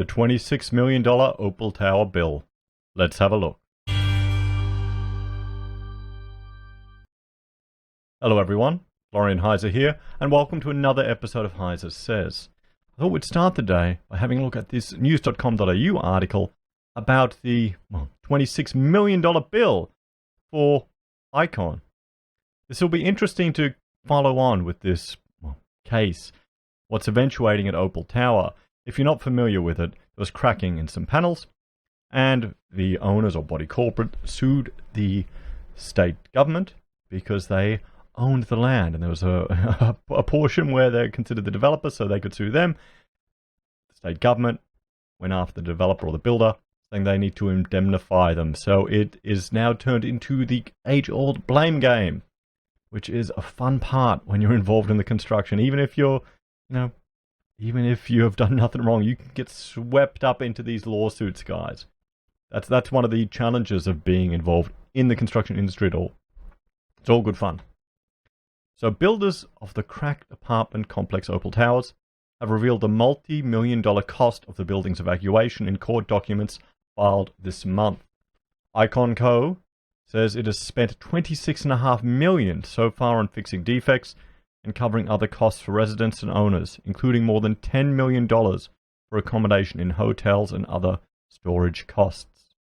the $26 million Opal Tower Bill. Let's have a look. Hello everyone, Florian Heise here, and welcome to another episode of Heise Says. I thought we'd start the day by having a look at this news.com.au article about the $26 million bill for Icon. This will be interesting to follow on with this case, what's eventuating at Opal Tower. If you're not familiar with it, there was cracking in some panels, and the owners or body corporate sued the state government because they owned the land, and there was a portion where they're considered the developer, so they could sue them. The state government went after the developer or the builder, saying they need to indemnify them. So it is now turned into the age-old blame game, which is a fun part when you're involved in the construction. Even if you're, even if you have done nothing wrong, you can get swept up into these lawsuits, guys. That's one of the challenges of being involved in the construction industry at all. It's all good fun. So builders of the cracked apartment complex Opal Towers have revealed the multi-million-dollar cost of the building's evacuation in court documents filed this month. Icon Co. says it has spent $26.5 million so far on fixing defects and covering other costs for residents and owners, including more than $10 million for accommodation in hotels and other storage costs.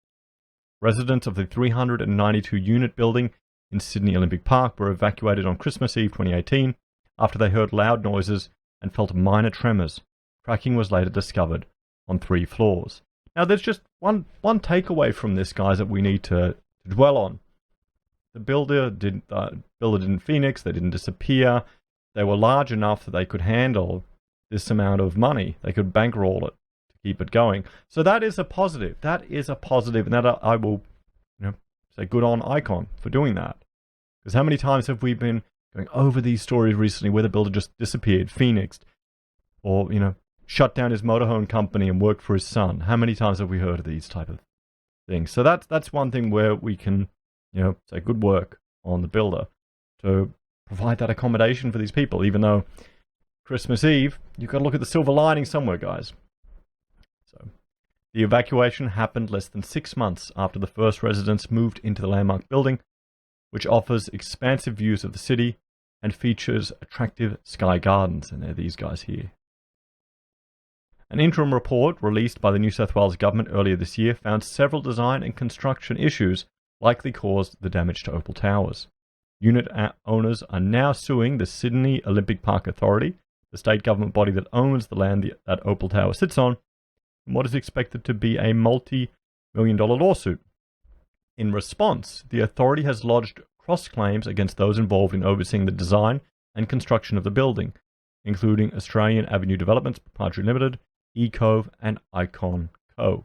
Residents of the 392-unit building in Sydney Olympic Park were evacuated on Christmas Eve 2018 after they heard loud noises and felt minor tremors. Cracking was later discovered on 3 floors. Now, there's just one takeaway from this, guys, that we need to dwell on. The builder didn't phoenix, they didn't disappear. They were large enough that they could handle this amount of money. They could bankroll it to keep it going. So that is a positive. That is a positive, and that I will, say good on Icon for doing that. Because how many times have we been going over these stories recently where the builder just disappeared, phoenixed, or shut down his motorhome company and worked for his son? How many times have we heard of these type of things? So that's one thing where we can, say good work on the builder to provide that accommodation for these people, even though Christmas Eve, you've got to look at the silver lining somewhere, guys. So the evacuation happened less than 6 months after the first residents moved into the landmark building, which offers expansive views of the city and features attractive sky gardens, and they're these guys here. An interim report released by the New South Wales government earlier this year found several design and construction issues likely caused the damage to Opal Towers. Unit owners are now suing the Sydney Olympic Park Authority, the state government body that owns the land that Opal Tower sits on, in what is expected to be a multi-million-dollar lawsuit. In response, the authority has lodged cross-claims against those involved in overseeing the design and construction of the building, including Australian Avenue Developments Proprietary Limited, eCove, and Icon Co.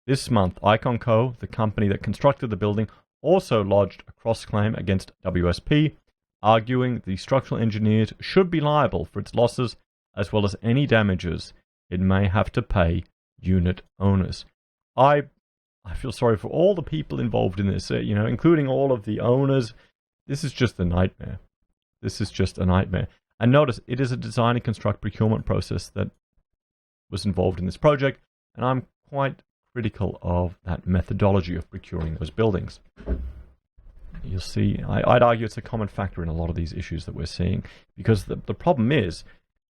This month, Icon Co., the company that constructed the building, also lodged a cross-claim against WSP, arguing the structural engineers should be liable for its losses as well as any damages it may have to pay unit owners. I feel sorry for all the people involved in this, including all of the owners. This is just a nightmare. This is just a nightmare. And notice, it is a design and construct procurement process that was involved in this project, and I'm quite critical of that methodology of procuring those buildings. You'll see, I'd argue it's a common factor in a lot of these issues that we're seeing, because the problem is,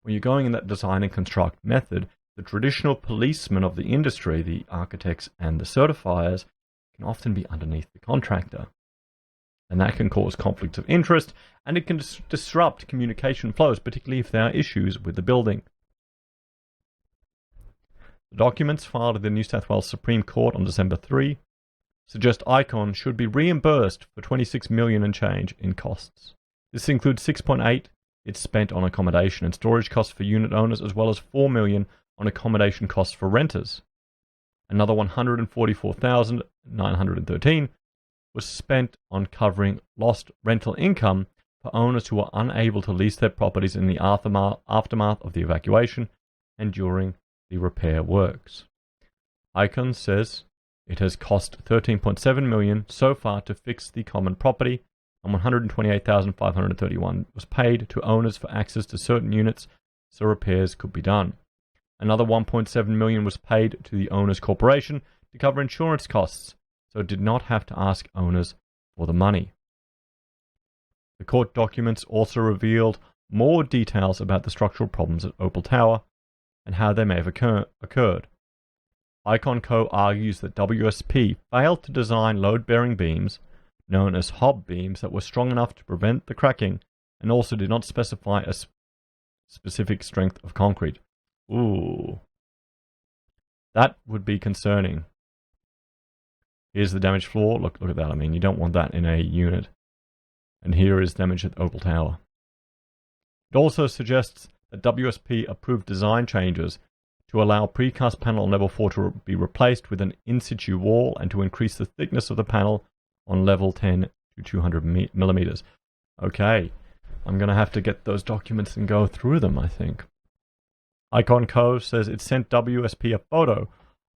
when you're going in that design and construct method, the traditional policemen of the industry, the architects and the certifiers, can often be underneath the contractor. And that can cause conflicts of interest, and it can disrupt communication flows, particularly if there are issues with the building. The documents filed at the New South Wales Supreme Court on December 3 suggest Icon should be reimbursed for $26 million and change in costs. This includes $6.8 it's spent on accommodation and storage costs for unit owners, as well as $4 million on accommodation costs for renters. Another $144,913 was spent on covering lost rental income for owners who were unable to lease their properties in the aftermath of the evacuation and during the repair works. Icon says it has cost $13.7 million so far to fix the common property, and $128,531 was paid to owners for access to certain units so repairs could be done. Another $1.7 million was paid to the owner's corporation to cover insurance costs, so it did not have to ask owners for the money. The court documents also revealed more details about the structural problems at Opal Tower and how they may have occurred. Icon Co. argues that WSP failed to design load-bearing beams, known as hob beams, that were strong enough to prevent the cracking, and also did not specify a specific strength of concrete. Ooh. That would be concerning. Here's the damaged floor. Look at that. I mean, you don't want that in a unit. And here is damage at Opal Tower. It also suggests that WSP approved design changes to allow precast panel on level 4 to be replaced with an in-situ wall and to increase the thickness of the panel on level 10 to 200 millimeters. Okay, I'm going to have to get those documents and go through them, I think. Icon Co. says it sent WSP a photo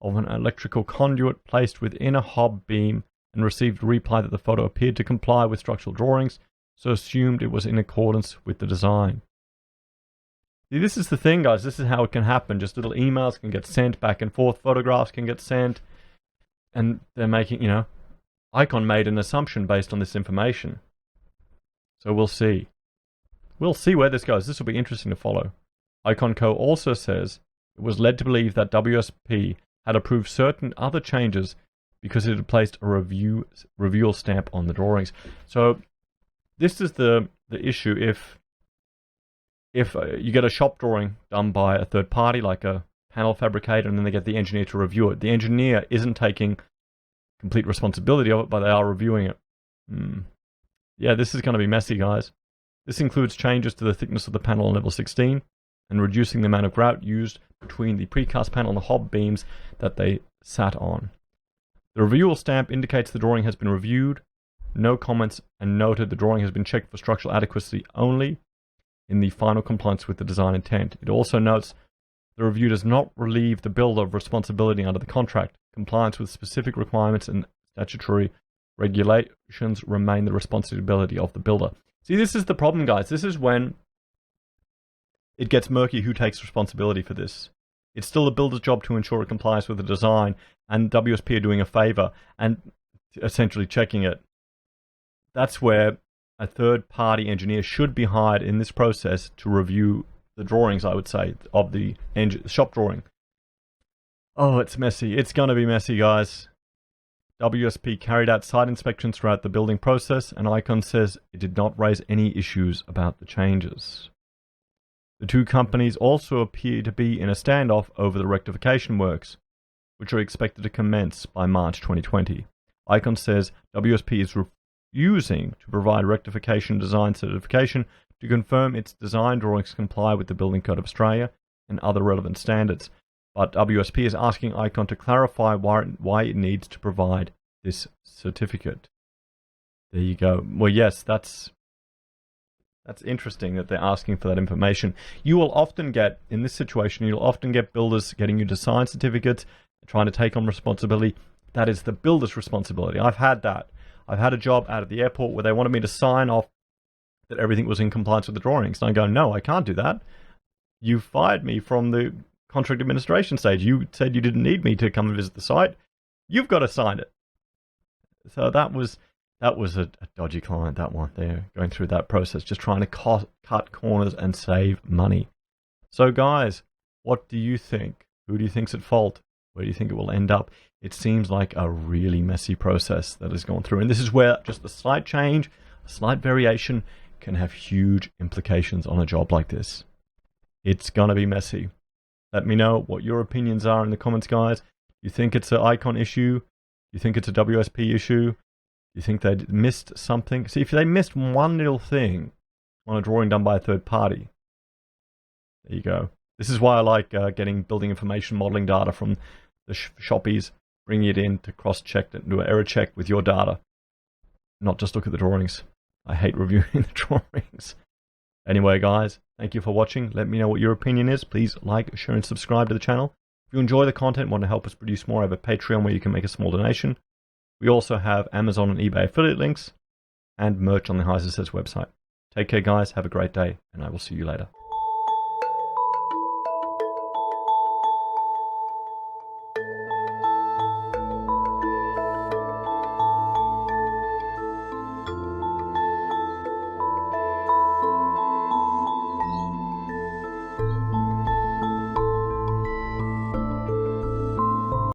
of an electrical conduit placed within a hob beam and received a reply that the photo appeared to comply with structural drawings, so assumed it was in accordance with the design. See, this is the thing, guys. This is how it can happen. Just little emails can get sent back and forth. Photographs can get sent. And they're making, Icon made an assumption based on this information. So we'll see. We'll see where this goes. This will be interesting to follow. Icon Co. also says it was led to believe that WSP had approved certain other changes because it had placed a reviewal stamp on the drawings. So this is the issue. If you get a shop drawing done by a third party, like a panel fabricator, and then they get the engineer to review it, the engineer isn't taking complete responsibility of it, but they are reviewing it. Yeah, this is going to be messy, guys. This includes changes to the thickness of the panel on level 16 and reducing the amount of grout used between the precast panel and the hob beams that they sat on. The reviewal stamp indicates the drawing has been reviewed, no comments, and noted the drawing has been checked for structural adequacy only in the final compliance with the design intent. It also notes the review does not relieve the builder of responsibility under the contract. Compliance with specific requirements and statutory regulations remain the responsibility of the builder. See, this is the problem, guys. This is when it gets murky who takes responsibility for this. It's still the builder's job to ensure it complies with the design, and WSP are doing a favor and essentially checking it. That's where a third-party engineer should be hired in this process to review the drawings, I would say, of the shop drawing. Oh, it's messy. It's going to be messy, guys. WSP carried out site inspections throughout the building process, and Icon says it did not raise any issues about the changes. The two companies also appear to be in a standoff over the rectification works, which are expected to commence by March 2020. Icon says WSP is refusing to provide rectification design certification to confirm its design drawings comply with the Building Code of Australia and other relevant standards. But WSP is asking Icon to clarify why it needs to provide this certificate. There you go. Well, yes, that's interesting that they're asking for that information. You will often get, in this situation, you'll often get builders getting you to sign certificates, trying to take on responsibility. That is the builder's responsibility. I've had that. I've had a job out at the airport where they wanted me to sign off that everything was in compliance with the drawings. And I go, no, I can't do that. You fired me from the contract administration stage. You said you didn't need me to come and visit the site. You've got to sign it. So that was a dodgy client, that one there, going through that process, just trying to cut corners and save money. So guys, what do you think? Who do you think's at fault? Where do you think it will end up? It seems like a really messy process that has gone through. And this is where just a slight change, a slight variation can have huge implications on a job like this. It's going to be messy. Let me know what your opinions are in the comments, guys. You think it's an Icon issue? You think it's a WSP issue? You think they missed something? See, if they missed one little thing on a drawing done by a third party, there you go. This is why I like getting building information modeling data from the shoppies, bringing it in to cross-check and do an error check with your data. Not just look at the drawings. I hate reviewing the drawings. Anyway, guys, thank you for watching. Let me know what your opinion is. Please like, share, and subscribe to the channel. If you enjoy the content and want to help us produce more, I have a Patreon where you can make a small donation. We also have Amazon and eBay affiliate links and merch on the Heise website. Take care, guys. Have a great day, and I will see you later.